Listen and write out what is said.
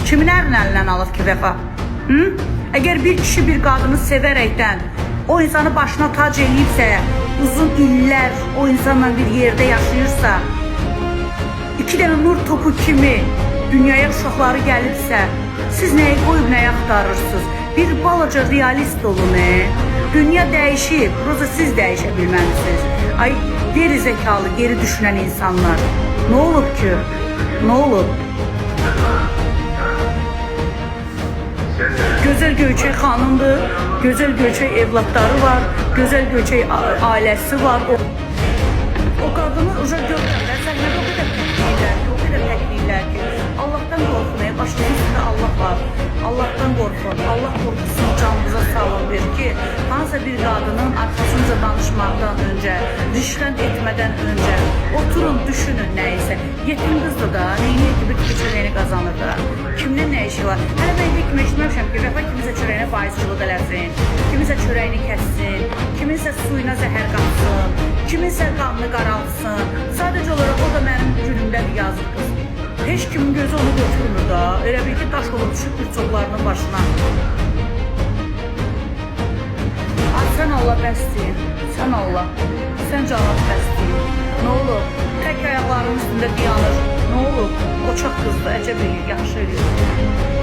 Kimin əlindən alıb ki vəfa? Əgər bir kişi bir qadını sevərəkdən o insanı başına tac eləyibsə, uzun illər o insanla bir yerdə yaşayırsa, 2 dənə nur topu kimi dünyaya uşaqları gəlibsə, siz nəyi qoyub nəyi axtarırsınız? Bir balaca realist olun. Dünya dəyişib, proza siz dəyişə bilməlisiniz. Ay, geri zekalı, geri düşünən insanlar. Nə olub ki? Nə olub? Gözəl Göyçək xanımdır, Gözəl Göyçək evlatları var, Gözəl Göyçək ailəsi var. O qadını uca görürlər, səhnədə o qədər təkliyirlər ki, Allah'tan qorxun, başınızda Allah var, Allah'tan qorxun, Allah qorxusunu canınıza salın verir ki, hansısa bir qadının arxasınca danışmaqdan öncə, rişxənd etmədən öncə, oturun, düşünün nəysə, yetim qızdır da, neyini ki, bir çörəyini qazanır da, kimdən nə işi var? Hələ mən hekmə işləmişəm ki, vəfa kimisə çörəyinə faizçılıq eləsin, kimisə çörəyini kəssin, kiminsə suyuna zəhər qatsın, kiminsə qanını qaraltsın, sadəcə olaraq o da mənim günümdən yazır qız. Heç kimin gözü onu götürmür da, elə bil ki, daş olub düşüb bir çoxlarının başına. Ay, sən Allah bəsdir, sən Allah, sən canat bəsdir. Nə olur? Tək ayaqlarının üstündə dayanır. Nə olur? O çox qızdır, əcəb eləyir, yaxşı eləyir.